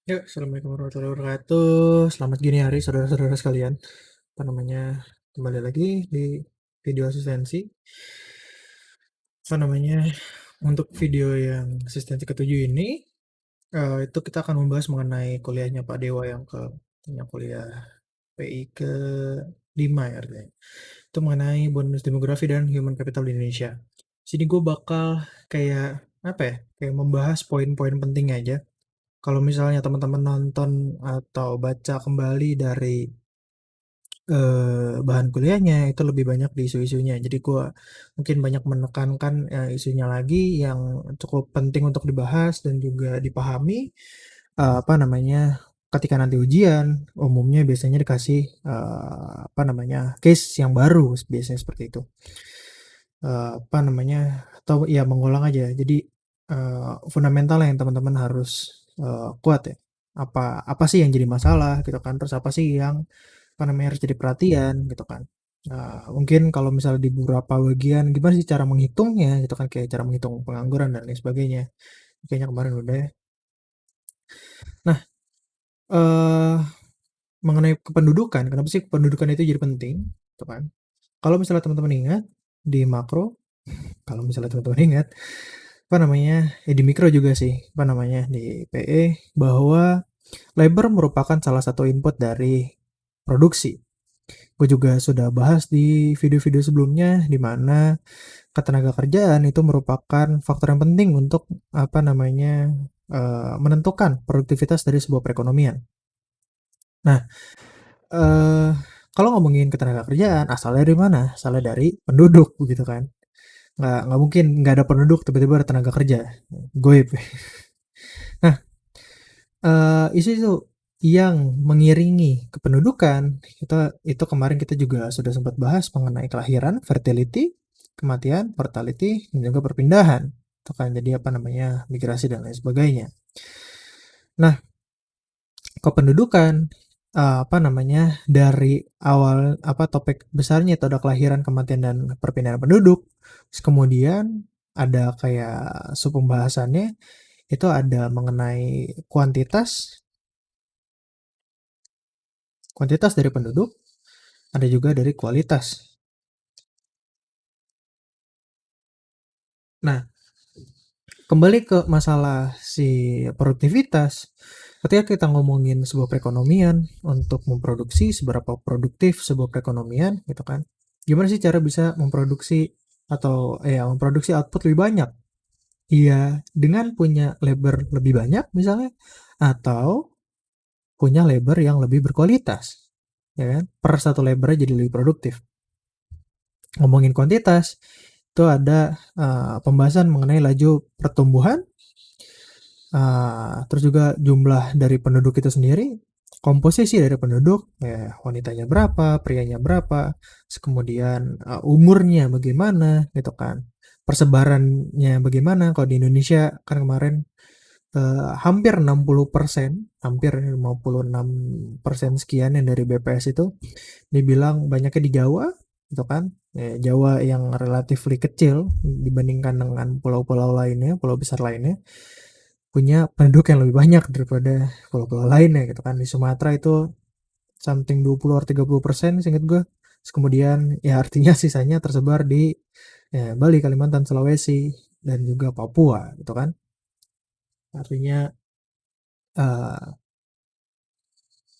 Ya, assalamualaikum warahmatullahi wabarakatuh. Selamat gini hari, saudara-saudara sekalian. Apa namanya? Kembali lagi di video asistensi. Apa namanya? Untuk video yang asistensi ketujuh ini, itu kita akan membahas mengenai kuliahnya Pak Dewa yang kuliah PI ke 5 ya artinya. Itu mengenai bonus demografi dan human capital di Indonesia. Sini gue bakal kayak apa ya? Kayak membahas poin-poin penting aja. Kalau misalnya teman-teman nonton atau baca kembali dari bahan kuliahnya itu lebih banyak di isu-isunya. Jadi gua mungkin banyak menekankan isunya lagi yang cukup penting untuk dibahas dan juga dipahami. Apa namanya? Ketika nanti ujian, umumnya biasanya dikasih apa namanya? Case yang baru biasanya seperti itu. Apa namanya? Atau ya mengulang aja. Jadi fundamental yang teman-teman harus kuat ya. Apa apa sih yang jadi masalah gitu kan? Terus apa sih yang apa namanya harus jadi perhatian gitu kan. Nah, mungkin kalau misalnya di beberapa bagian gimana sih cara menghitungnya gitu kan kayak cara menghitung pengangguran dan lain sebagainya. Kayaknya kemarin udah ya. Nah, eh mengenai kependudukan, kenapa sih kependudukan itu jadi penting? Gitu kan. Kalau misalnya teman-teman ingat di makro, kalau misalnya teman-teman ingat apa namanya, di mikro juga sih, apa namanya di PE bahwa labor merupakan salah satu input dari produksi. Gue juga sudah bahas di video-video sebelumnya di mana ketenaga kerjaan itu merupakan faktor yang penting untuk apa namanya menentukan produktivitas dari sebuah perekonomian. Nah, eh, kalau ngomongin ketenaga kerjaan, asalnya dari mana? Asalnya dari penduduk, begitu kan? Nggak mungkin nggak ada penduduk tiba-tiba ada tenaga kerja. Goib. Nah, isu itu yang mengiringi kependudukan itu kemarin kita juga sudah sempat bahas mengenai kelahiran, fertility, kematian, mortality, dan juga perpindahan. Itu kan jadi apa namanya migrasi dan lain sebagainya. Nah, kependudukan apa namanya dari awal apa topik besarnya itu ada kelahiran, kematian dan perpindahan penduduk. Terus kemudian ada kayak sub pembahasannya itu ada mengenai kuantitas dari penduduk, ada juga dari kualitas. Nah, kembali ke masalah si produktivitas. Ketika kita ngomongin sebuah perekonomian untuk memproduksi seberapa produktif sebuah perekonomian, gitu kan? Gimana sih cara bisa memproduksi atau ya memproduksi output lebih banyak? Iya, dengan punya labor lebih banyak misalnya, atau punya labor yang lebih berkualitas, ya kan? Per satu labornya jadi lebih produktif. Ngomongin kuantitas, itu ada pembahasan mengenai laju pertumbuhan, terus juga jumlah dari penduduk itu sendiri, komposisi dari penduduk, ya wanitanya berapa, prianya berapa, terus kemudian umurnya bagaimana, gitu kan, persebarannya bagaimana. Kalau di Indonesia kan kemarin hampir 60%, hampir 56% sekian yang dari BPS itu dibilang banyaknya di Jawa, gitu kan. Jawa yang relatif kecil dibandingkan dengan pulau-pulau lainnya, pulau besar lainnya, punya penduduk yang lebih banyak daripada pulau-pulau lainnya gitu kan. Di Sumatera itu something 20 atau 30% seingat gue. Terus kemudian ya artinya sisanya tersebar di ya, Bali, Kalimantan, Sulawesi, dan juga Papua gitu kan. Artinya uh,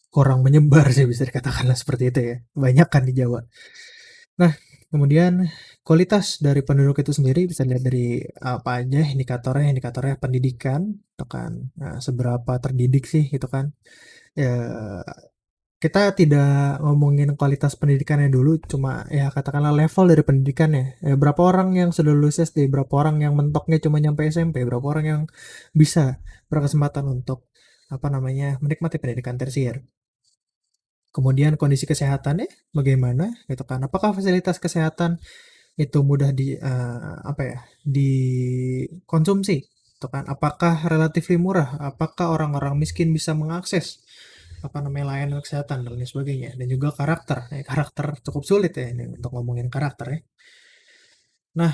kurang menyebar sih bisa dikatakanlah seperti itu ya. Banyak kan di Jawa. Nah, kemudian kualitas dari penduduk itu sendiri bisa dilihat dari apa aja indikatornya pendidikan, gitu kan. Nah, seberapa terdidik sih gitu kan. Ya, kita tidak ngomongin kualitas pendidikannya dulu, cuma ya katakanlah level dari pendidikannya. Berapa orang yang sudah lulus SD, berapa orang yang mentoknya cuma nyampe SMP, berapa orang yang bisa berkesempatan untuk apa namanya menikmati pendidikan tersier. Kemudian kondisi kesehatannya bagaimana gitu kan. Apakah fasilitas kesehatan itu mudah apa ya, dikonsumsi gitu kan. Apakah relatif murah? Apakah orang-orang miskin bisa mengakses apa namanya layanan kesehatan dan lain sebagainya. Dan juga karakter cukup sulit ya ini untuk ngomongin karakter ya. Nah,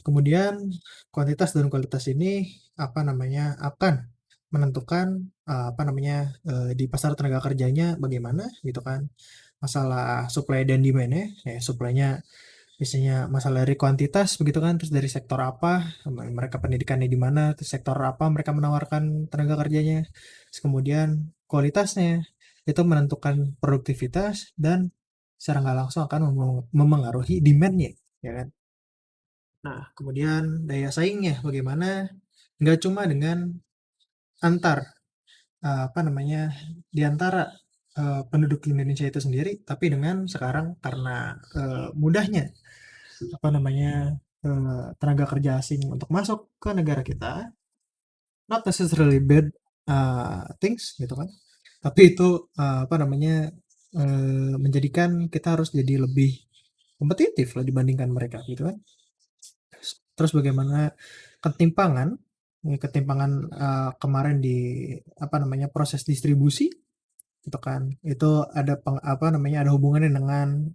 kemudian kuantitas dan kualitas ini apa namanya akan menentukan, apa namanya, di pasar tenaga kerjanya bagaimana gitu kan. Masalah supply dan demand-nya, ya supply-nya biasanya masalah dari kuantitas begitu kan, terus dari sektor apa, mereka pendidikannya di mana, terus sektor apa mereka menawarkan tenaga kerjanya. Terus kemudian kualitasnya, itu menentukan produktivitas dan secara nggak langsung akan memengaruhi demand-nya, ya kan. Nah, kemudian daya saingnya bagaimana, nggak cuma dengan antar, apa namanya, di antara, penduduk Indonesia itu sendiri, tapi dengan sekarang karena, mudahnya apa namanya, tenaga kerja asing untuk masuk ke negara kita, not necessarily bad, things gitu kan, tapi itu, apa namanya, menjadikan kita harus jadi lebih kompetitif lah dibandingkan mereka gitu kan. Terus bagaimana ketimpangan, ketimpangan, kemarin di apa namanya, proses distribusi gitu kan, itu ada apa namanya, ada hubungannya dengan,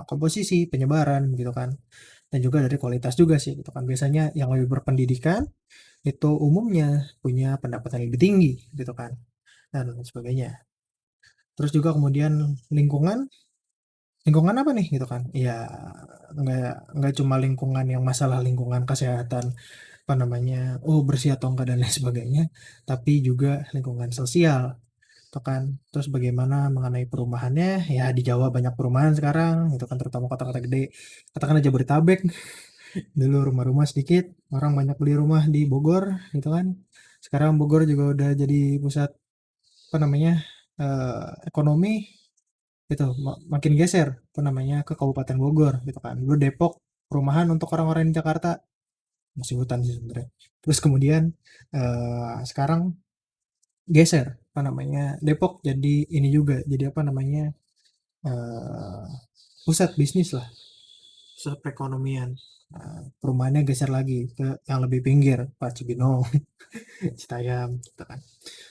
komposisi, penyebaran gitu kan, dan juga dari kualitas juga sih gitu kan. Biasanya yang lebih berpendidikan itu umumnya punya pendapatan lebih tinggi gitu kan, dan lain sebagainya. Terus juga kemudian lingkungan, lingkungan apa nih gitu kan, ya nggak cuma lingkungan yang masalah lingkungan kesehatan, apa namanya, oh bersih atau enggak dan lain sebagainya, tapi juga lingkungan sosial itu kan. Terus bagaimana mengenai perumahannya, ya di Jawa banyak perumahan sekarang itu kan, terutama kota-kota gede, katakanlah Jabodetabek. Dulu rumah-rumah sedikit, orang banyak beli rumah di Bogor gitu kan. Sekarang Bogor juga udah jadi pusat apa namanya, ekonomi gitu, makin geser apa namanya ke Kabupaten Bogor gitu kan. Dulu Depok perumahan untuk orang-orang di Jakarta, masih hutan sih sebenarnya. Terus kemudian sekarang geser apa namanya, Depok jadi ini juga, jadi apa namanya, eh, pusat bisnis lah, pusat perekonomian. Nah, perumahannya geser lagi ke yang lebih pinggir, Pak Cibinong, Citayam, gitu kan.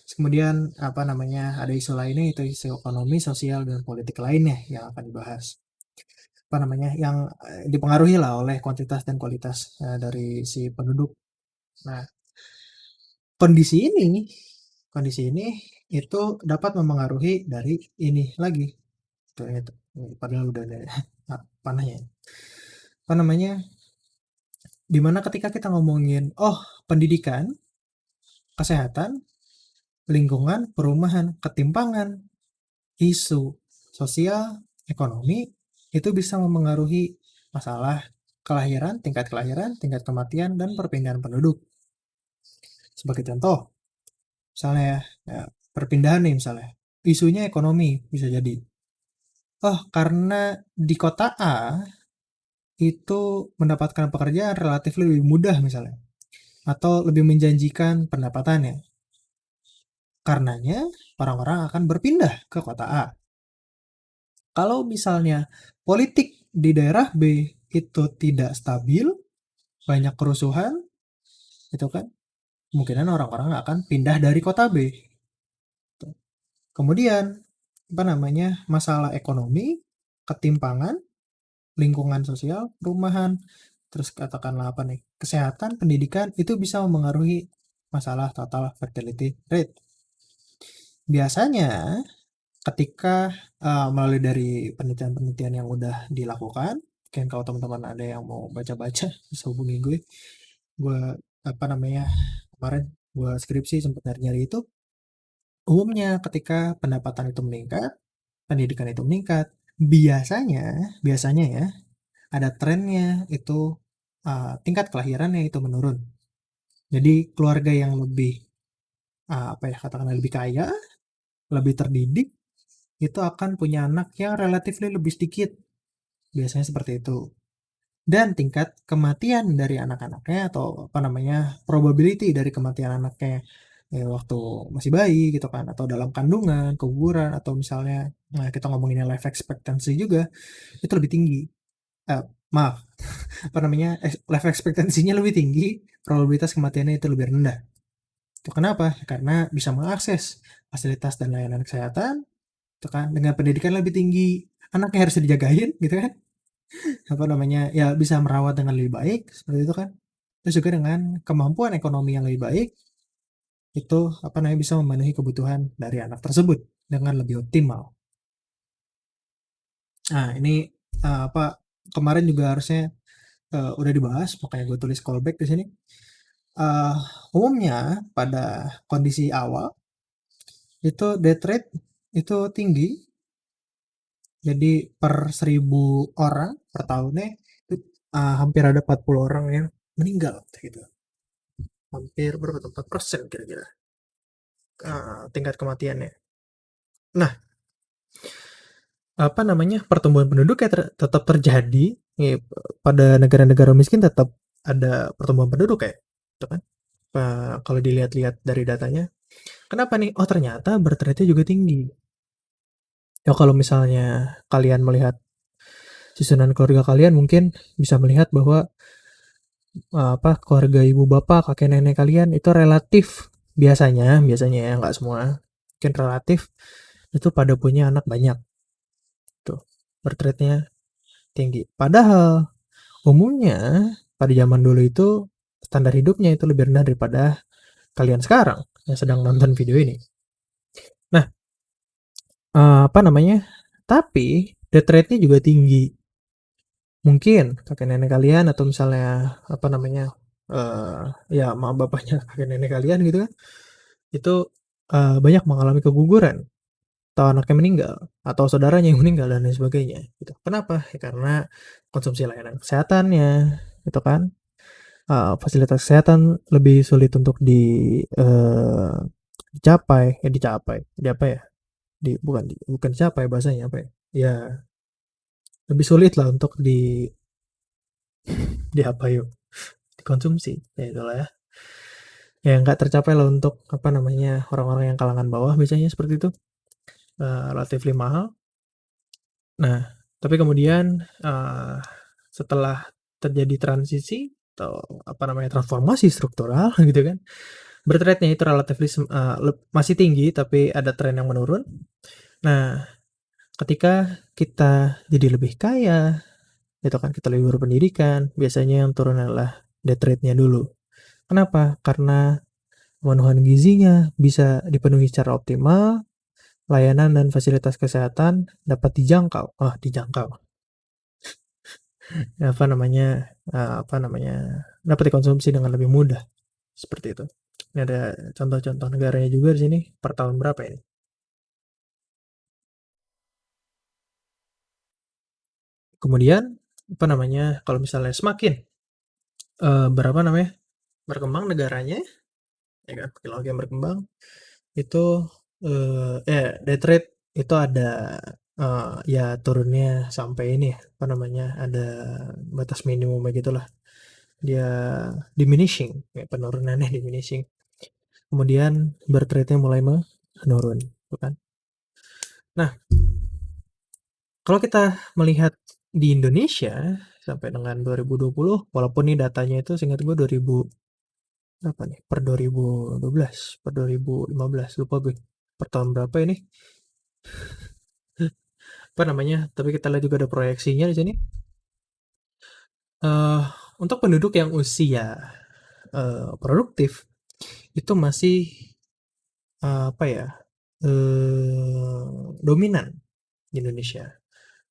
Terus kemudian apa namanya, ada isu lainnya, itu isu ekonomi, sosial, dan politik lainnya yang akan dibahas. Apa namanya, yang dipengaruhi lah oleh kuantitas dan kualitas dari si penduduk. Nah, kondisi ini, kondisi ini itu dapat memengaruhi dari ini lagi. Tuh, itu. Padahal udah ada panahnya. Apa namanya? Dimana ketika kita ngomongin, oh pendidikan, kesehatan, lingkungan, perumahan, ketimpangan, isu sosial, ekonomi, itu bisa memengaruhi masalah kelahiran, tingkat kematian, dan perpindahan penduduk. Sebagai contoh, misalnya ya, perpindahan nih misalnya, isunya ekonomi bisa jadi. Oh, karena di kota A itu mendapatkan pekerjaan relatif lebih mudah misalnya, atau lebih menjanjikan pendapatannya. Karenanya, orang-orang akan berpindah ke kota A. Kalau misalnya politik di daerah B itu tidak stabil, banyak kerusuhan, itu kan kemungkinan orang-orang akan pindah dari kota B. Kemudian, apa namanya, masalah ekonomi, ketimpangan, lingkungan sosial, perumahan, terus katakanlah apa nih, kesehatan, pendidikan, itu bisa memengaruhi masalah total fertility rate. Biasanya ketika melalui dari penelitian-penelitian yang udah dilakukan, mungkin kalau teman-teman ada yang mau baca-baca bisa hubungi gue apa namanya, kemarin gue skripsi sempat nyari-nyari itu. Umumnya ketika pendapatan itu meningkat, pendidikan itu meningkat, biasanya biasanya ya ada trennya itu, tingkat kelahirannya itu menurun. Jadi keluarga yang lebih, apa ya, katakanlah lebih kaya, lebih terdidik, itu akan punya anak yang relatif lebih sedikit, biasanya seperti itu. Dan tingkat kematian dari anak-anaknya, atau apa namanya, probability dari kematian anaknya ya, waktu masih bayi gitu kan, atau dalam kandungan, keguguran, atau misalnya nah kita ngomongin life expectancy juga, itu lebih tinggi. Eh, maaf, apa namanya, life expectancy-nya lebih tinggi, probabilitas kematiannya itu lebih rendah. Itu kenapa? Karena bisa mengakses fasilitas dan layanan kesehatan, itu kan, dengan pendidikan lebih tinggi, anaknya harus dijagain gitu kan, apa namanya, ya bisa merawat dengan lebih baik seperti itu kan. Terus juga dengan kemampuan ekonomi yang lebih baik, itu apa namanya bisa memenuhi kebutuhan dari anak tersebut dengan lebih optimal. Nah, ini apa kemarin juga harusnya udah dibahas, makanya gue tulis callback di sini. Eh, Umumnya pada kondisi awal itu death rate itu tinggi, jadi per 1000 orang per tahunnya itu hampir ada 40 orang yang meninggal gitu. Hampir berapa tuh? 4% kira-kira tingkat kematiannya. Nah, apa namanya, pertumbuhan penduduk ya tetap terjadi, ya, pada negara-negara miskin tetap ada pertumbuhan penduduk kayak gitu kan. Kalau dilihat-lihat dari datanya, kenapa nih? Oh ternyata birth rate-nya juga tinggi. Ya kalau misalnya kalian melihat susunan keluarga kalian mungkin bisa melihat bahwa apa keluarga ibu bapak kakek nenek kalian itu relatif biasanya ya nggak semua mungkin relatif itu pada punya anak banyak tuh birth rate-nya tinggi. Padahal umumnya pada zaman dulu itu standar hidupnya itu lebih rendah daripada kalian sekarang yang sedang nonton video ini. Nah, apa namanya? Tapi death rate-nya juga tinggi. Mungkin kakek nenek kalian atau misalnya apa namanya? Ya mak bapaknya kakek nenek kalian gitu kan. Itu banyak mengalami keguguran atau anaknya meninggal atau saudaranya yang meninggal dan lain sebagainya gitu. Kenapa? Ya, karena konsumsi layanan kesehatannya gitu kan. Fasilitas kesehatan lebih sulit untuk dicapai, di apa ya? Bukan dicapai bahasanya apa ya? Ya lebih sulit lah untuk di apa yuk? Dikonsumsi. Ya itulah ya. Ya nggak tercapai lah untuk apa namanya orang-orang yang kalangan bawah biasanya seperti itu. Relatively mahal. Nah, tapi kemudian setelah terjadi transisi atau apa namanya transformasi struktural gitu kan, birth rate-nya itu relatively masih tinggi tapi ada tren yang menurun. Nah, ketika kita jadi lebih kaya, itu kan kita lebih berpendidikan, biasanya yang turun adalah death rate-nya dulu. Kenapa? Karena pemenuhan gizinya bisa dipenuhi secara optimal, layanan dan fasilitas kesehatan dapat dijangkau. Dijangkau. Apa namanya, dapat dikonsumsi dengan lebih mudah. Seperti itu. Ini ada contoh-contoh negaranya juga di sini per tahun berapa ini. Kemudian apa namanya, kalau misalnya semakin berapa namanya berkembang negaranya, ya kan, makin berkembang itu death rate itu ada ya turunnya sampai ini ya, apa namanya ada batas minimum begitulah. Dia diminishing, ya, penurunannya diminishing. Kemudian birth rate-nya mulai menurun, gitu kan. Nah, kalau kita melihat di Indonesia sampai dengan 2020, walaupun nih datanya itu seingat gue 2000 berapa nih? Per 2012, per 2015, lupa gue. Per tahun berapa ini? Apa namanya? Tapi kita lihat juga ada proyeksinya di sini. Eh untuk penduduk yang usia produktif itu masih apa ya? Dominan di Indonesia.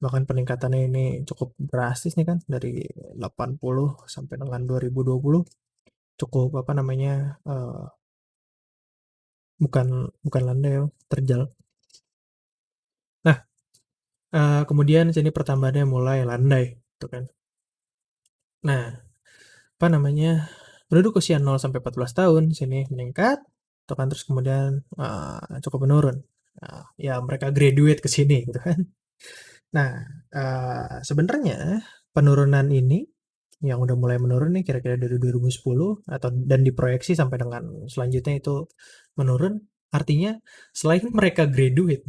Bahkan peningkatannya ini cukup drastis nih kan dari 80 sampai dengan 2020 cukup apa namanya bukan bukan landai ya, terjal. Nah, kemudian sini pertambahannya mulai landai gitu kan. Nah, apa namanya penduduk usia 0 sampai 14 tahun sini meningkat gitu kan terus kemudian cukup menurun. Nah, ya mereka graduate ke sini gitu kan. Nah, sebenarnya penurunan ini yang udah mulai menurun nih kira-kira dari 2010 atau dan diproyeksi sampai dengan selanjutnya itu menurun, artinya selain mereka graduate,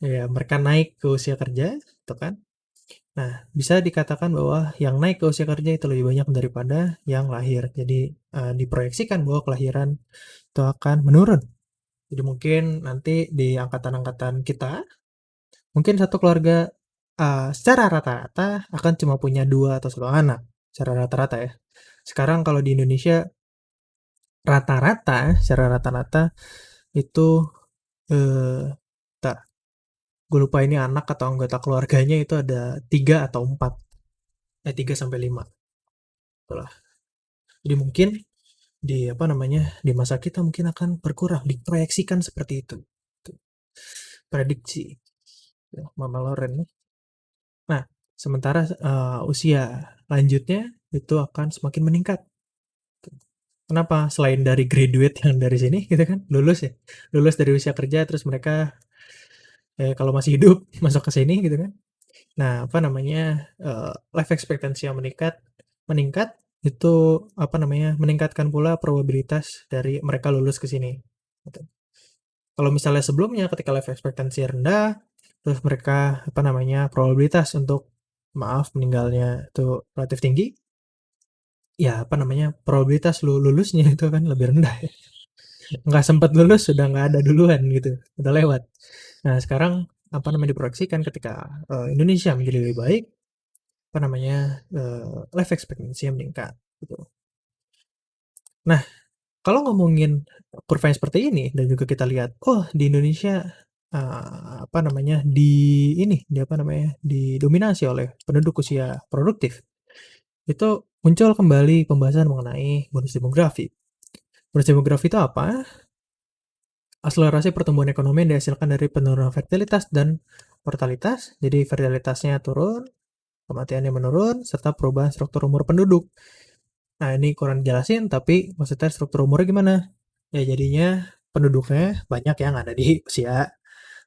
ya mereka naik ke usia kerja, gitu kan. Nah, bisa dikatakan bahwa yang naik ke usia kerja itu lebih banyak daripada yang lahir. Jadi, diproyeksikan bahwa kelahiran itu akan menurun. Jadi mungkin nanti di angkatan-angkatan kita mungkin satu keluarga secara rata-rata akan cuma punya 2 atau 1 anak, secara rata-rata ya. Sekarang kalau di Indonesia secara rata-rata itu, eee, bentar, gue lupa ini anak atau anggota keluarganya itu ada 3 atau 4, 3 sampai 5, itulah. Jadi mungkin di apa namanya, di masa kita mungkin akan berkurang, diproyeksikan seperti itu. Tuh, prediksi ya, Mama Loren nih. Nah, sementara usia lanjutnya itu akan semakin meningkat. Kenapa? Selain dari graduate yang dari sini gitu kan, lulus ya, lulus dari usia kerja terus mereka kalau masih hidup masuk ke sini gitu kan. Nah, apa namanya, life expectancy yang meningkat meningkat itu, apa namanya, meningkatkan pula probabilitas dari mereka lulus ke sini, gitu. Kalau misalnya sebelumnya ketika life expectancy rendah, terus mereka, apa namanya, probabilitas untuk, maaf, meninggalnya itu relatif tinggi, ya, apa namanya, probabilitas lulusnya itu kan lebih rendah ya. Nggak sempat lulus sudah nggak ada duluan gitu, udah lewat. Nah, sekarang, apa namanya, diproyeksikan ketika, Indonesia menjadi lebih baik, apa namanya, life expectancy-nya meningkat, gitu. Nah, kalau ngomongin kurva yang seperti ini dan juga kita lihat, oh di Indonesia, apa namanya, di apa namanya, didominasi oleh penduduk usia produktif, itu muncul kembali pembahasan mengenai bonus demografi. Bonus demografi itu apa? Akselerasi pertumbuhan ekonomi yang dihasilkan dari penurunan fertilitas dan mortalitas, jadi fertilitasnya turun, kematiannya menurun, serta perubahan struktur umur penduduk. Nah, ini kurang jelasin, tapi maksudnya struktur umurnya gimana? Ya, jadinya penduduknya banyak yang ada di usia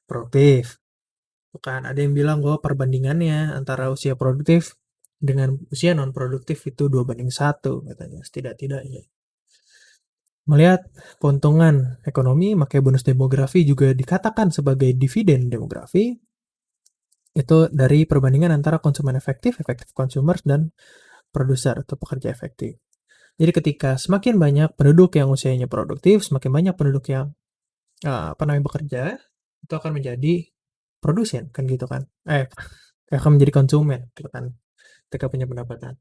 produktif. Bukan ada yang bilang bahwa perbandingannya antara usia produktif dengan usia non-produktif itu 2:1 katanya, setidak-tidaknya. Melihat keuntungan ekonomi, makanya bonus demografi juga dikatakan sebagai dividen demografi, itu dari perbandingan antara konsumen efektif, efektif consumers, dan produser atau pekerja efektif. Jadi ketika semakin banyak penduduk yang usianya produktif, semakin banyak penduduk yang apa namanya bekerja, itu akan menjadi produsen kan gitu kan. Akan menjadi konsumen gitu kan ketika punya pendapatan.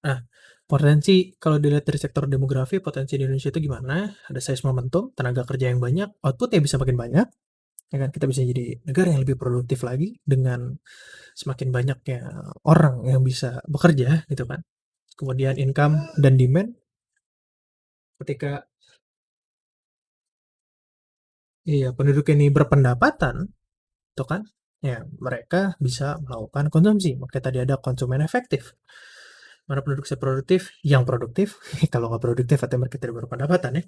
Nah, potensi kalau dilihat dari sektor demografi, potensi di Indonesia itu gimana? Ada size momentum, tenaga kerja yang banyak, outputnya bisa makin banyak, ya kan? Kita bisa jadi negara yang lebih produktif lagi dengan semakin banyaknya orang yang bisa bekerja gitu kan. Kemudian income dan demand ketika iya penduduk ini berpendapatan itu kan ya mereka bisa melakukan konsumsi. Makanya tadi ada konsumen efektif. Mana penduduk seproduktif yang produktif, kalau nggak produktif atau mereka tidak berpendapatan ya,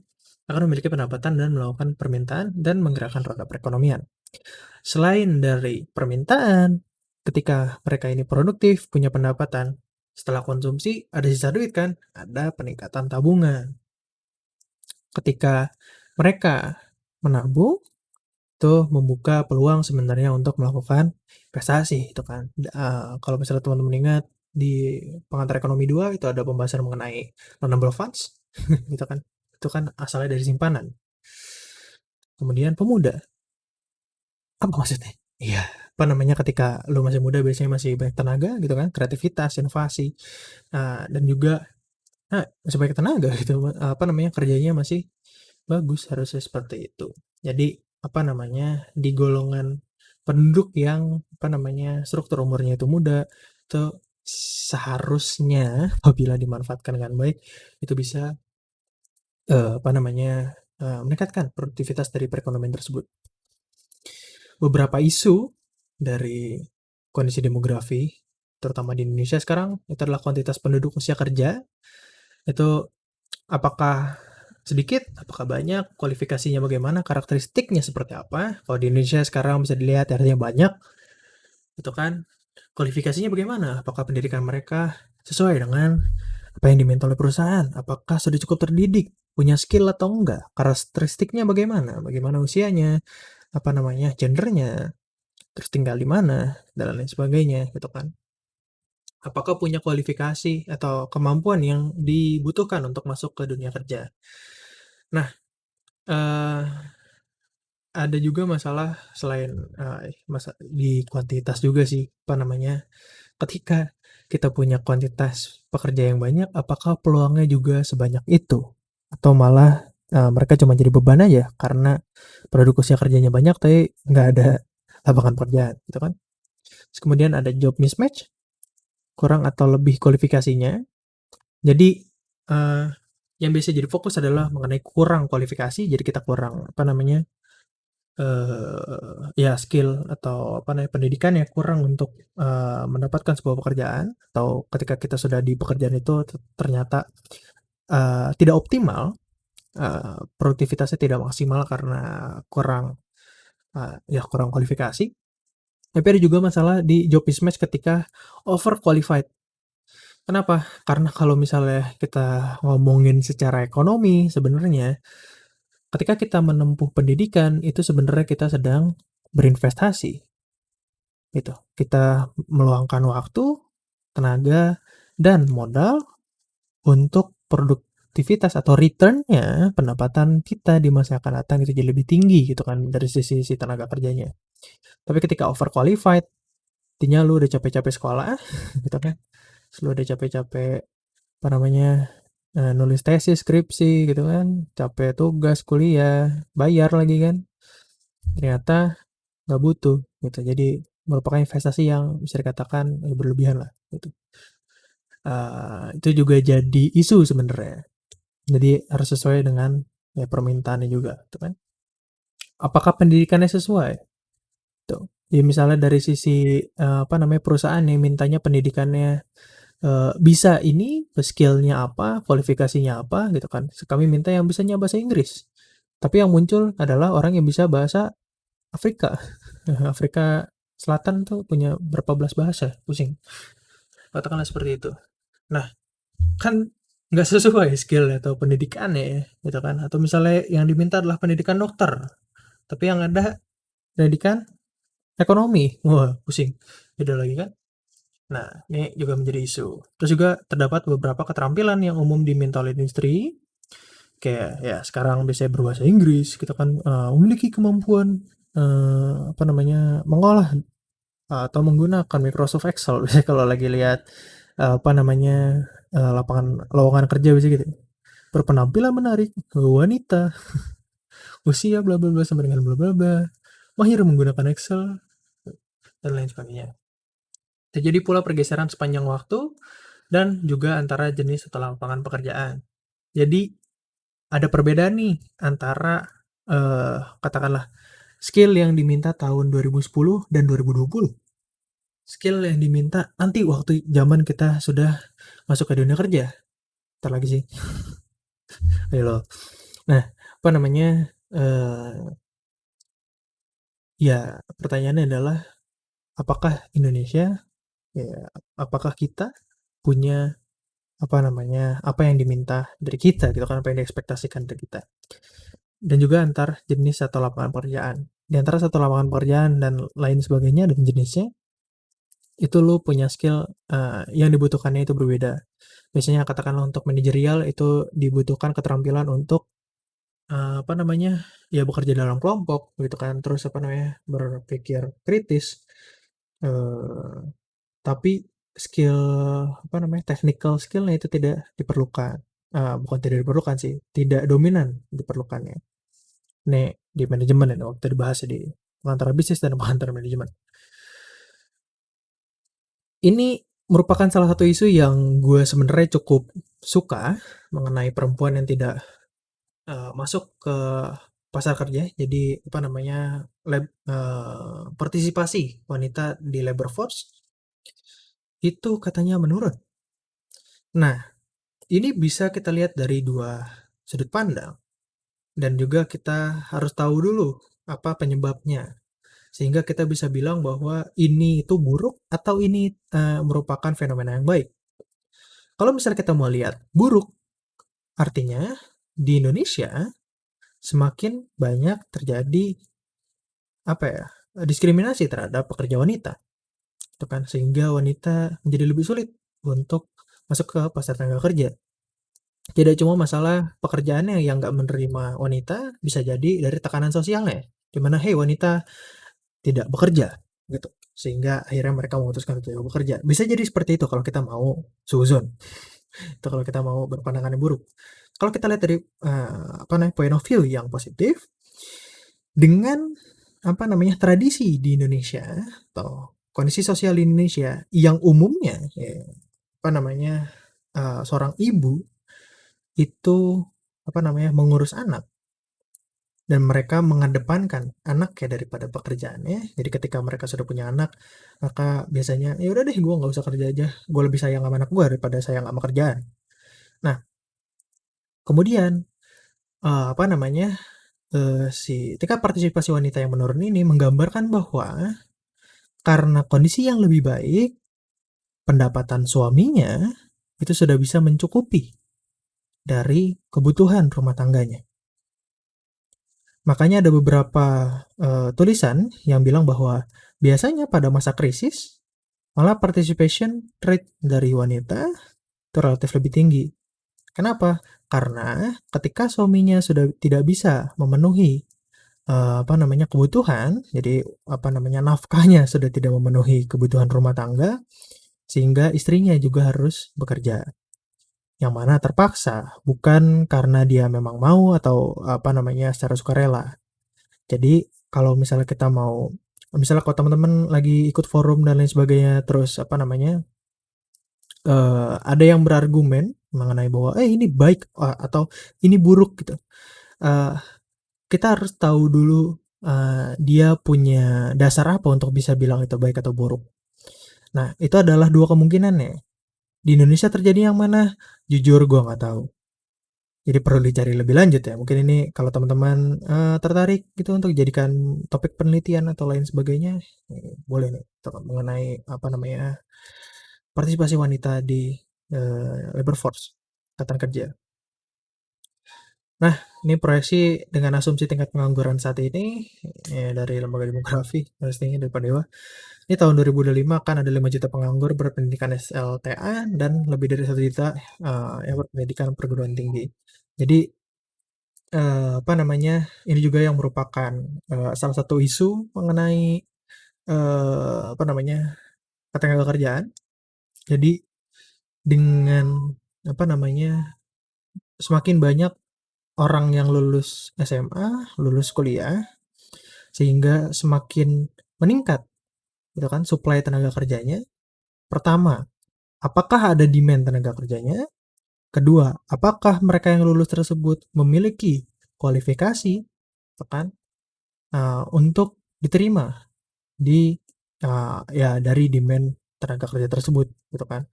akan memiliki pendapatan dan melakukan permintaan dan menggerakkan roda perekonomian. Selain dari permintaan, ketika mereka ini produktif, punya pendapatan, setelah konsumsi ada sisa duit kan, ada peningkatan tabungan. Ketika mereka menabung, itu membuka peluang sebenarnya untuk melakukan investasi itu kan. Kalau misalnya teman-teman ingat di pengantar ekonomi 2 itu ada pembahasan mengenai non-amble funds gitu kan. Itu kan asalnya dari simpanan. Kemudian pemuda, apa maksudnya? Iya, apa namanya ketika lu masih muda biasanya masih banyak tenaga gitu kan, kreativitas, inovasi, dan juga masih banyak tenaga gitu, apa namanya kerjanya masih bagus, harusnya seperti itu. Jadi, apa namanya, di golongan penduduk yang, apa namanya, struktur umurnya itu muda, itu seharusnya apabila dimanfaatkan dengan baik, itu bisa, apa namanya, meningkatkan produktivitas dari perekonomian tersebut. Beberapa isu dari kondisi demografi, terutama di Indonesia sekarang, itu adalah kuantitas penduduk usia kerja, itu apakah sedikit, apakah banyak, kualifikasinya bagaimana, karakteristiknya seperti apa. Kalau di Indonesia sekarang bisa dilihat artinya banyak, itu kan. Kualifikasinya bagaimana? Apakah pendidikan mereka sesuai dengan apa yang diminta oleh perusahaan? Apakah sudah cukup terdidik? Punya skill atau enggak? Karakteristiknya bagaimana? Bagaimana usianya? Apa namanya? Gendernya? Terus tinggal di mana? Dan lain sebagainya, gitu kan. Apakah punya kualifikasi atau kemampuan yang dibutuhkan untuk masuk ke dunia kerja? Nah, eh, ada juga masalah selain, di kuantitas juga sih, apa namanya, ketika kita punya kuantitas pekerja yang banyak, apakah peluangnya juga sebanyak itu? Atau malah, mereka cuma jadi beban aja karena penduduk usia kerjanya banyak tapi nggak ada lapangan pekerjaan, gitu kan. Terus kemudian ada job mismatch, kurang atau lebih kualifikasinya. Jadi, yang biasa jadi fokus adalah mengenai kurang kualifikasi, jadi kita kurang, apa namanya, ya skill atau apa namanya, pendidikan ya kurang untuk, mendapatkan sebuah pekerjaan, atau ketika kita sudah di pekerjaan itu ternyata, tidak optimal, produktivitasnya tidak maksimal karena kurang, ya kurang kualifikasi. Tapi ada juga masalah di job mismatch ketika over qualified. Kenapa? Karena kalau misalnya kita ngomongin secara ekonomi, sebenarnya ketika kita menempuh pendidikan, itu sebenarnya kita sedang berinvestasi, gitu. Kita meluangkan waktu, tenaga, dan modal untuk produktivitas atau return-nya, pendapatan kita di masa yang akan datang itu jadi lebih tinggi gitu kan dari sisi tenaga kerjanya. Tapi ketika overqualified, artinya lu udah capek-capek sekolah gitu kan. Terus lu udah capek-capek apa namanya, nulis tesis, skripsi gitu kan, capek tugas kuliah, bayar lagi kan. Ternyata nggak butuh gitu. Jadi merupakan investasi yang bisa dikatakan berlebihan lah gitu. Itu juga jadi isu sebenarnya. Jadi harus sesuai dengan ya permintaannya juga, gitu kan. Apakah pendidikannya sesuai? Tuh. Ya misalnya dari sisi apa namanya perusahaan yang mintanya pendidikannya bisa ini, skillnya apa, kualifikasinya apa, gitu kan. Kami minta yang bisanya bahasa Inggris. Tapi yang muncul adalah orang yang bisa bahasa Afrika. Afrika Selatan tuh punya berapa belas bahasa, pusing. Katakanlah seperti itu. Nah, kan nggak sesuai skill atau pendidikannya ya, gitu kan. Atau misalnya yang diminta adalah pendidikan dokter, tapi yang ada pendidikan ekonomi. Wah, pusing. Beda lagi kan. Nah, ini juga menjadi isu. Terus juga terdapat beberapa keterampilan yang umum diminta oleh industri, kayak ya sekarang biasanya berbahasa Inggris, kita kan memiliki kemampuan apa namanya mengolah atau menggunakan Microsoft Excel. Biasanya kalau lagi lihat apa namanya lapangan lowongan kerja bisa gitu. Berpenampilan menarik, wanita, usia bla bla bla sama dengan bla bla bla, mahir menggunakan Excel dan lain sebagainya. Terjadi pula pergeseran sepanjang waktu dan juga antara jenis atau lapangan pekerjaan. Jadi ada perbedaan nih antara katakanlah skill yang diminta tahun 2010 dan 2020. Skill yang diminta nanti waktu zaman kita sudah masuk ke dunia kerja. Ntar lagi sih. Ayo loh. Nah, apa namanya? Ya, pertanyaannya adalah apakah Indonesia, ya, apakah kita punya apa namanya? Apa yang diminta dari kita gitu kan, apa yang diekspektasikan dari kita. Dan juga antar jenis atau lapangan pekerjaan. Di antara satu lapangan pekerjaan dan lain sebagainya dan jenisnya, itu lu punya skill yang dibutuhkannya itu berbeda. Biasanya katakanlah untuk manajerial itu dibutuhkan keterampilan untuk apa namanya, ya bekerja dalam kelompok gitu kan, terus apa namanya, berpikir kritis, eee, tapi skill apa namanya, technical skill-nya itu tidak diperlukan, bukan tidak diperlukan sih, tidak dominan diperlukannya. Nih di manajemen ini waktu dibahas di pengantar bisnis dan pengantar manajemen. Ini merupakan salah satu isu yang gue sebenarnya cukup suka mengenai perempuan yang tidak masuk ke pasar kerja, jadi apa namanya, partisipasi wanita di labor force, itu katanya menurun. Nah, ini bisa kita lihat dari 2 sudut pandang, dan juga kita harus tahu dulu apa penyebabnya, sehingga kita bisa bilang bahwa ini itu buruk atau ini, merupakan fenomena yang baik. Kalau misalnya kita mau lihat buruk, artinya di Indonesia semakin banyak terjadi apa ya, diskriminasi terhadap pekerja wanita, itu kan. Sehingga wanita menjadi lebih sulit untuk masuk ke pasar tenaga kerja. Tidak cuma masalah pekerjaannya yang nggak menerima wanita, bisa jadi dari tekanan sosialnya, di mana, "Hei wanita tidak bekerja," gitu. sehingga akhirnya mereka memutuskan untuk jauh bekerja. Bisa jadi seperti itu kalau kita mau suzon, itu kalau kita mau berpandangan yang buruk. Kalau kita lihat dari apa namanya point of view yang positif, dengan apa namanya tradisi di Indonesia atau kondisi sosial di Indonesia yang umumnya ya, apa namanya seorang ibu itu apa namanya mengurus anak dan mereka mengedepankan anaknya daripada pekerjaannya. Jadi ketika mereka sudah punya anak, maka biasanya ya udah deh gue nggak usah kerja aja, gue lebih sayang sama anak gue daripada sayang sama kerjaan. Nah kemudian apa namanya si tingkat partisipasi wanita yang menurun ini menggambarkan bahwa karena kondisi yang lebih baik, pendapatan suaminya itu sudah bisa mencukupi dari kebutuhan rumah tangganya. Makanya ada beberapa tulisan yang bilang bahwa biasanya pada masa krisis malah participation rate dari wanita itu relatif lebih tinggi. Kenapa? Karena ketika suaminya sudah tidak bisa memenuhi apa namanya kebutuhan, jadi apa namanya nafkahnya sudah tidak memenuhi kebutuhan rumah tangga, sehingga istrinya juga harus bekerja. Yang mana terpaksa, bukan karena dia memang mau atau apa namanya secara sukarela. Jadi kalau misalnya kita mau, misalnya kalau teman-teman lagi ikut forum dan lain sebagainya, terus apa namanya ada yang berargumen mengenai bahwa ini baik atau ini buruk gitu. Eh, kita harus tahu dulu dia punya dasar apa untuk bisa bilang itu baik atau buruk. Nah itu adalah dua kemungkinan ya. Di Indonesia terjadi yang mana? Jujur gue nggak tahu. Jadi perlu dicari lebih lanjut ya. Mungkin ini kalau teman-teman tertarik gitu untuk jadikan topik penelitian atau lain sebagainya, boleh nih mengenai apa namanya partisipasi wanita di labor force, angkatan kerja. Nah, ini proyeksi dengan asumsi tingkat pengangguran saat ini ya, dari lembaga demografi pastinya dari Padewa. Ini tahun 2025 kan ada 5 juta penganggur berpendidikan SLTA dan lebih dari 1 juta yang berpendidikan perguruan tinggi. Jadi apa namanya ini juga yang merupakan salah satu isu mengenai apa namanya ketenaga kerjaan. Jadi dengan apa namanya semakin banyak orang yang lulus SMA, lulus kuliah, sehingga semakin meningkat gitu kan supply tenaga kerjanya. Pertama, apakah ada demand tenaga kerjanya? Kedua, apakah mereka yang lulus tersebut memiliki kualifikasi gitu kan untuk diterima di ya dari demand tenaga kerja tersebut gitu kan.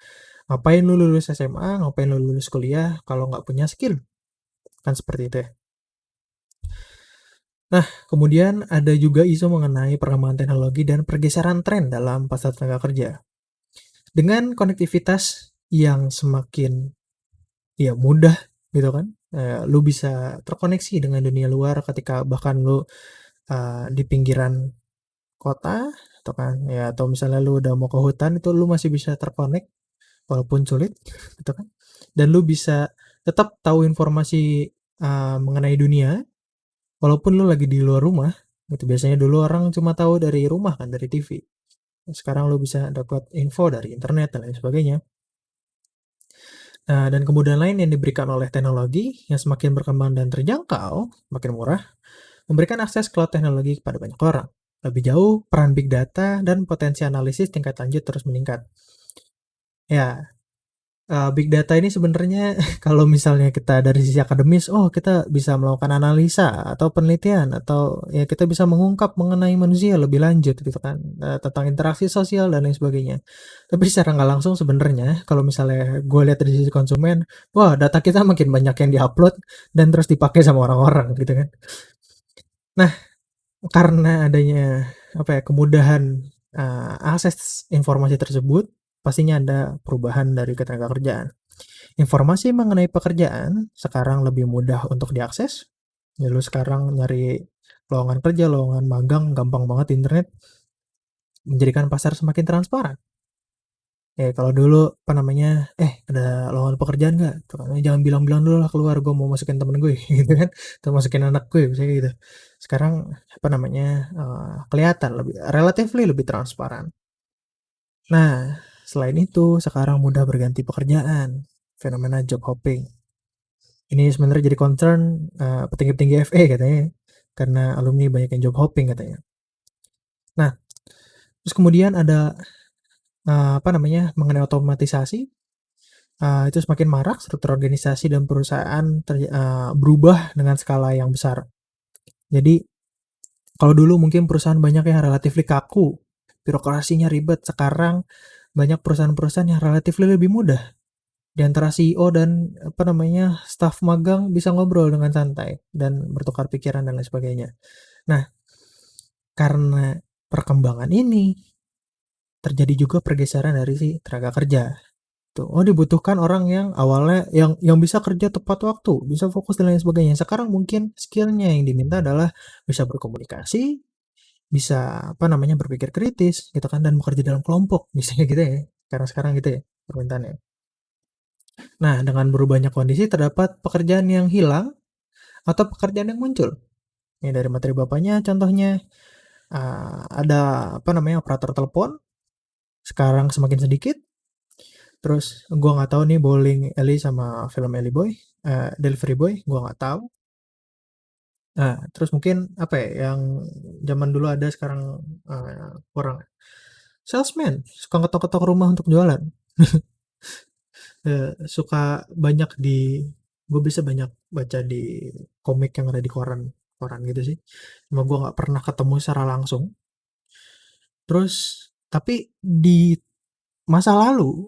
Ngapain lu lulus SMA, ngapain lu lulus kuliah kalau nggak punya skill? Kan seperti itu ya. Nah, kemudian ada juga isu mengenai perkembangan teknologi dan pergeseran tren dalam pasar tenaga kerja. Dengan konektivitas yang semakin ya mudah gitu kan, lu bisa terkoneksi dengan dunia luar ketika bahkan lu di pinggiran kota atau kan ya atau misalnya lu udah mau ke hutan itu lu masih bisa terkonek walaupun sulit gitu kan. Dan lu bisa tetap tahu informasi mengenai dunia walaupun lu lagi di luar rumah. Itu biasanya dulu orang cuma tahu dari rumah kan dari TV. Sekarang lu bisa dapat info dari internet dan lain sebagainya. Nah, dan kemudahan lain yang diberikan oleh teknologi yang semakin berkembang dan terjangkau, makin murah, memberikan akses cloud teknologi kepada banyak orang. Lebih jauh, peran big data dan potensi analisis tingkat lanjut terus meningkat. Ya, big data ini sebenarnya kalau misalnya kita dari sisi akademis, oh kita bisa melakukan analisa atau penelitian atau ya kita bisa mengungkap mengenai manusia lebih lanjut gitu kan, tentang interaksi sosial dan lain sebagainya. Tapi secara nggak langsung sebenarnya kalau misalnya gue lihat dari sisi konsumen, wah data kita makin banyak yang diupload dan terus dipakai sama orang-orang gitu kan. Nah, karena adanya apa ya kemudahan akses informasi tersebut, pastinya ada perubahan dari ketenagakerjaan. Informasi mengenai pekerjaan sekarang lebih mudah untuk diakses. Ya, lu sekarang nyari lowongan kerja, lowongan magang gampang banget di internet, menjadikan pasar semakin transparan. Kalau dulu, apa namanya, ada lowongan pekerjaan nggak? Tuh kan, jangan bilang-bilang dulu lah keluar, gue mau masukin temen gue, gitu kan, atau masukin anak gue, misalnya gitu. Sekarang, apa namanya, kelihatan lebih relatively lebih transparan. Nah, selain itu, sekarang mudah berganti pekerjaan, fenomena job hopping. Ini sebenarnya jadi concern petinggi-petinggi FE katanya, karena alumni banyak yang job hopping katanya. Nah, terus kemudian ada apa namanya, mengenai otomatisasi, itu semakin marak, struktur organisasi dan perusahaan berubah dengan skala yang besar. Jadi kalau dulu mungkin perusahaan banyak yang relatif kaku, birokrasinya ribet, sekarang banyak perusahaan-perusahaan yang relatif lebih mudah. Di antara CEO dan apa namanya, staf magang bisa ngobrol dengan santai dan bertukar pikiran dan lain sebagainya. Nah, karena perkembangan ini terjadi juga pergeseran dari si tenaga kerja. Tuh, oh dibutuhkan orang yang awalnya yang bisa kerja tepat waktu, bisa fokus dan lain sebagainya. Sekarang mungkin skillnya yang diminta adalah bisa berkomunikasi, bisa apa namanya berpikir kritis, gitu kan, dan bekerja dalam kelompok, misalnya gitu ya. Sekarang gitu ya permintaannya. Nah, dengan berubahnya kondisi terdapat pekerjaan yang hilang atau pekerjaan yang muncul. Ini dari materi bapaknya, contohnya ada apa namanya operator telepon sekarang semakin sedikit. Terus gua nggak tahu nih Bowling Alley sama film Alley Boy, Delivery Boy, gua nggak tahu. Nah, terus mungkin apa ya yang zaman dulu ada sekarang kurang. Salesman, suka ngetok-ketok rumah untuk jualan. Suka banyak gue bisa banyak baca di komik yang ada di koran koran gitu sih. Cuma gue nggak pernah ketemu secara langsung. Terus tapi di masa lalu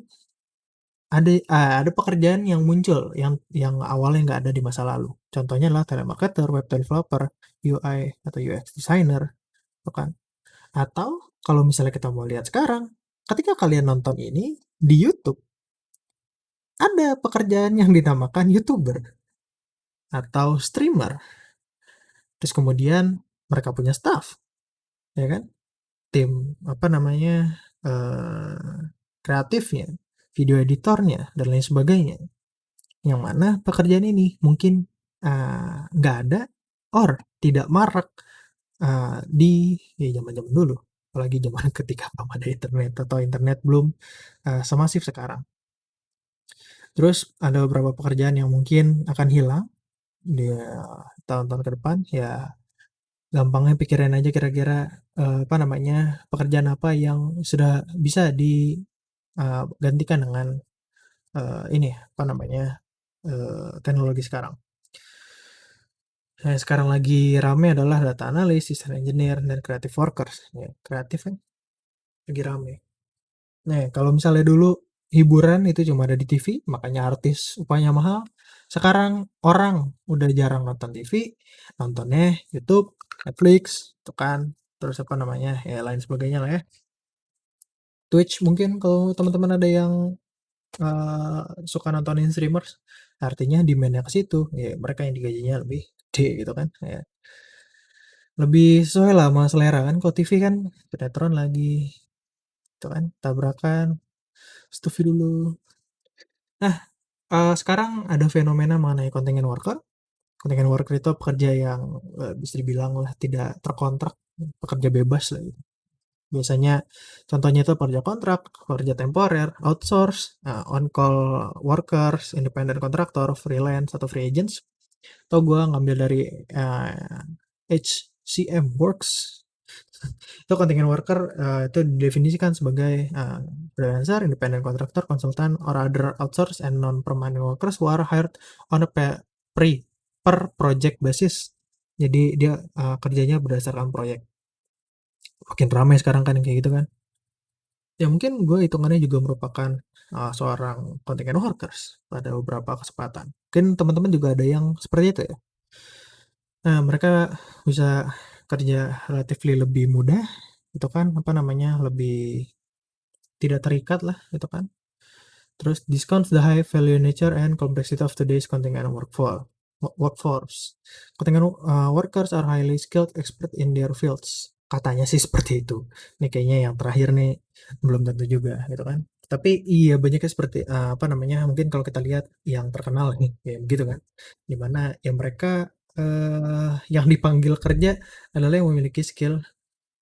ada pekerjaan yang muncul yang awalnya nggak ada di masa lalu. Contohnya adalah telemarketer, web developer, UI atau UX designer, gitu kan. Atau kalau misalnya kita mau lihat sekarang, ketika kalian nonton ini di YouTube, ada pekerjaan yang dinamakan YouTuber atau streamer. Terus kemudian mereka punya staff, ya kan? Tim apa namanya? Kreatifnya, video editornya dan lain sebagainya. Yang mana pekerjaan ini mungkin nggak ada or tidak marak di ya zaman-zaman dulu. Apalagi zaman ketika belum ada internet atau internet belum semasif sekarang. Terus ada beberapa pekerjaan yang mungkin akan hilang di tahun-tahun ke depan. Ya gampangnya pikirin aja kira-kira apa namanya pekerjaan apa yang sudah bisa digantikan dengan ini apa namanya teknologi sekarang. Yang sekarang lagi rame adalah data analis, system engineer, dan creative workers. Ya, kreatif kan lagi rame. Nah, kalau misalnya dulu hiburan itu cuma ada di TV, makanya artis upahnya mahal. Sekarang orang udah jarang nonton TV, nontonnya YouTube, Netflix, itu kan. Terus apa namanya, ya lain sebagainya lah ya. Twitch mungkin kalau teman-teman ada yang suka nontonin streamers, artinya demand-nya ke situ. Ya, mereka yang digajinya lebih gede gitu kan. Ya. Lebih sesuai lah sama selera kan. Kalau TV kan sinetron lagi, itu kan tabrakan, stufi dulu. Nah, sekarang ada fenomena mengenai contingent worker. Contingent worker itu pekerja yang bisa dibilang lah tidak terkontrak, pekerja bebas lah gitu. Biasanya contohnya itu pekerja kontrak, pekerja temporer, outsource, on-call workers, independent contractor, freelance atau free agents. Atau gue ngambil dari HCM Works. Itu contingent worker itu didefinisikan sebagai freelancer, independent contractor, consultant, or other outsource and non-permanent workers who are hired on a per project basis. Jadi dia kerjanya berdasarkan proyek. Makin ramai sekarang kan yang kayak gitu kan. Ya mungkin gue hitungannya juga merupakan seorang contingent workers pada beberapa kesempatan. Mungkin teman-teman juga ada yang seperti itu ya. Nah, mereka bisa kerja relatif lebih mudah, itu kan apa namanya lebih tidak terikat lah, itu kan. Terus discounts the high value nature and complexity of today's contingent workforce. Contingent workers are highly skilled expert in their fields. Katanya sih seperti itu. Ini kayaknya yang terakhir nih belum tentu juga, gitu kan. Tapi iya banyaknya seperti, apa namanya, mungkin kalau kita lihat yang terkenal nih, ya begitu kan. Di mana ya mereka, yang dipanggil kerja adalah yang memiliki skill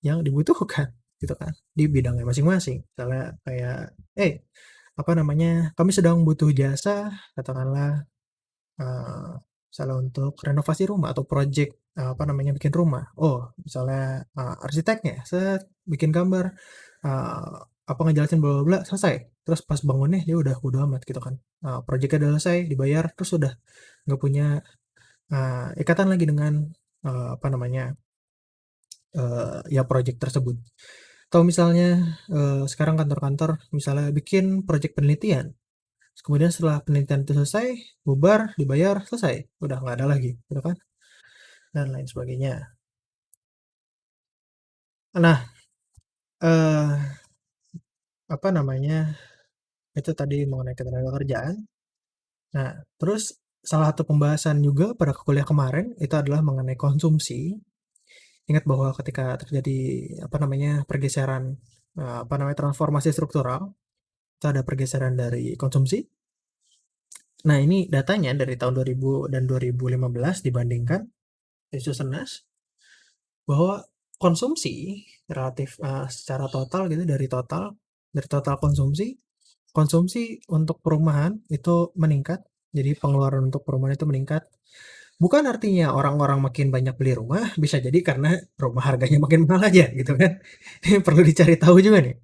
yang dibutuhkan, gitu kan, di bidangnya masing-masing. Misalnya kayak, "Eh, apa namanya, kami sedang butuh jasa," katakanlah, eee, misalnya untuk renovasi rumah atau project, apa namanya, bikin rumah. Oh, misalnya, arsiteknya, set, bikin gambar, eee, apa, ngejelasin bla bla bla, selesai. Terus pas bangunnya dia udah bodo amat gitu kan, projeknya udah selesai, dibayar, terus udah nggak punya, ikatan lagi dengan, apa namanya, ya project tersebut. Atau misalnya, sekarang kantor-kantor misalnya bikin project penelitian, terus kemudian setelah penelitian itu selesai, bubar, dibayar, selesai, udah nggak ada lagi, gitu kan, dan lain sebagainya. Nah, eee, apa namanya, itu tadi mengenai ketenagakerjaan. Nah, terus salah satu pembahasan juga pada kuliah kemarin itu adalah mengenai konsumsi. Ingat bahwa ketika terjadi, apa namanya, pergeseran, apa namanya, transformasi struktural, itu ada pergeseran dari konsumsi. Nah, ini datanya dari tahun 2000 dan 2015 dibandingkan dari Susenas, bahwa konsumsi relatif, secara total gitu, dari total konsumsi, konsumsi untuk perumahan itu meningkat. Jadi pengeluaran untuk perumahan itu meningkat. Bukan artinya orang-orang makin banyak beli rumah, bisa jadi karena rumah harganya makin mahal aja gitu kan. Ini perlu dicari tahu juga nih.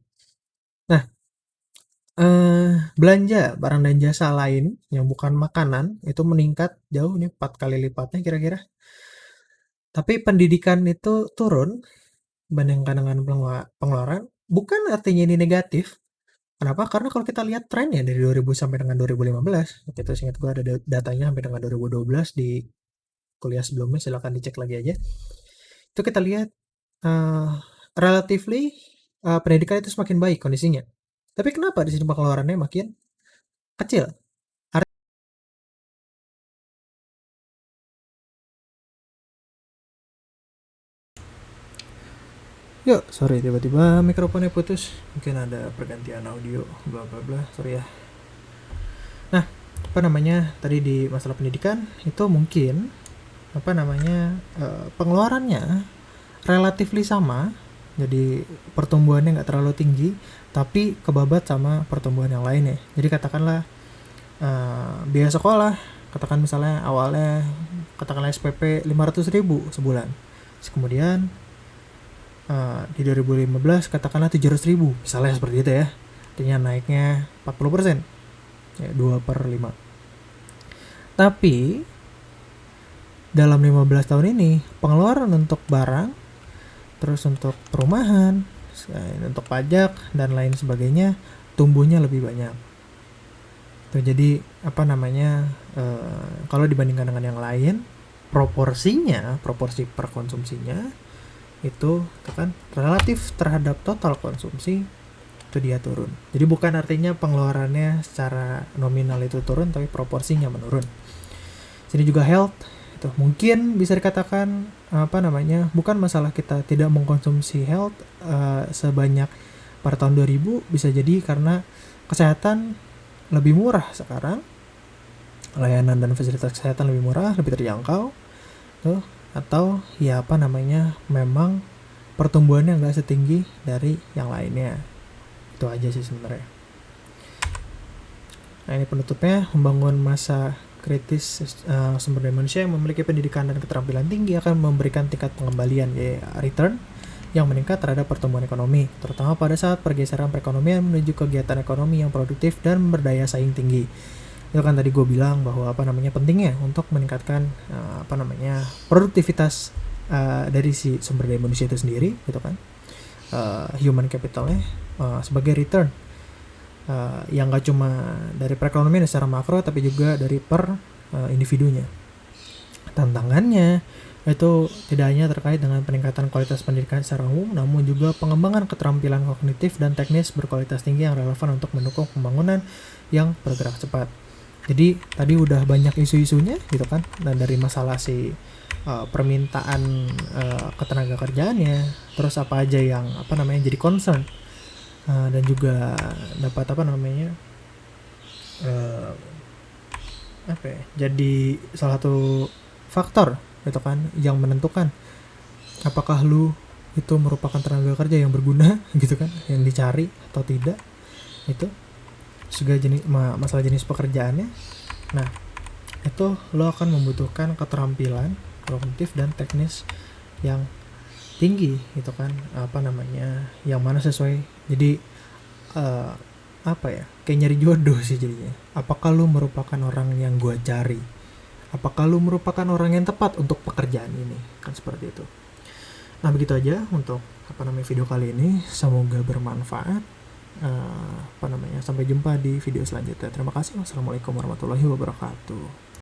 Nah, belanja barang dan jasa lain yang bukan makanan itu meningkat jauh nih, 4 kali lipatnya kira-kira. Tapi pendidikan itu turun dibandingkan dengan pengeluaran, bukan artinya ini negatif. Kenapa? Karena kalau kita lihat trennya dari 2000 sampai dengan 2015, waktu itu seingat gue ada datanya sampai dengan 2012 di kuliah sebelumnya, silahkan dicek lagi aja. Itu kita lihat, eee, relatively, pendidikan itu semakin baik kondisinya. Tapi kenapa di sini pengeluarannya makin kecil? Yuk, sorry tiba-tiba mikrofonnya putus. Mungkin ada pergantian audio, bla bla bla. Sorry ya. Nah, apa namanya? Tadi di masalah pendidikan itu mungkin apa namanya? Pengeluarannya relatively sama. Jadi pertumbuhannya nggak terlalu tinggi, tapi kebabat sama pertumbuhan yang lainnya. Jadi katakanlah biaya sekolah, katakan misalnya awalnya katakanlah SPP 500.000 sebulan. Terus kemudian di 2015 katakanlah 700.000, misalnya seperti itu ya. Artinya naiknya 40%, ya 2/5. Tapi dalam 15 tahun ini pengeluaran untuk barang, terus untuk perumahan, untuk pajak dan lain sebagainya tumbuhnya lebih banyak. Tuh, jadi apa namanya, kalau dibandingkan dengan yang lain, proporsi per konsumsinya itu kan relatif terhadap total konsumsi itu dia turun. Jadi bukan artinya pengeluarannya secara nominal itu turun, tapi proporsinya menurun. Sini juga health itu mungkin bisa dikatakan apa namanya, bukan masalah kita tidak mengkonsumsi health sebanyak pada tahun 2000, bisa jadi karena kesehatan lebih murah sekarang, layanan dan fasilitas kesehatan lebih murah, lebih terjangkau tuh, atau ya apa namanya, memang pertumbuhannya nggak setinggi dari yang lainnya. Itu aja sih sebenarnya. Nah, ini penutupnya, membangun masa kritis sumber daya manusia yang memiliki pendidikan dan keterampilan tinggi akan memberikan tingkat pengembalian, ya, return yang meningkat terhadap pertumbuhan ekonomi, terutama pada saat pergeseran perekonomian menuju kegiatan ekonomi yang produktif dan berdaya saing tinggi. Itu kan tadi gue bilang bahwa apa namanya, pentingnya untuk meningkatkan apa namanya, produktivitas dari si sumber daya manusia itu sendiri, gitu kan, human capitalnya sebagai return yang gak cuma dari perekonomian secara makro, tapi juga dari per individunya. Tantangannya itu tidak hanya terkait dengan peningkatan kualitas pendidikan secara umum, namun juga pengembangan keterampilan kognitif dan teknis berkualitas tinggi yang relevan untuk mendukung pembangunan yang bergerak cepat. Jadi tadi udah banyak isu-isunya gitu kan, dan dari masalah si permintaan ketenaga kerjaannya, terus apa aja yang apa namanya jadi concern dan juga dapat apa namanya, eee, apa ya, jadi salah satu faktor gitu kan yang menentukan apakah lu itu merupakan tenaga kerja yang berguna gitu kan, yang dicari atau tidak, itu juga masalah jenis pekerjaannya. Nah, itu lo akan membutuhkan keterampilan kognitif dan teknis yang tinggi gitu kan, apa namanya, yang mana sesuai. Jadi eh, apa ya, kayak nyari jodoh sih jadinya. Apakah lu merupakan orang yang gua cari, apakah lu merupakan orang yang tepat untuk pekerjaan ini, kan seperti itu. Nah, begitu aja untuk apa namanya video kali ini, semoga bermanfaat. Apa namanya, sampai jumpa di video selanjutnya. Terima kasih. Wassalamualaikum warahmatullahi wabarakatuh.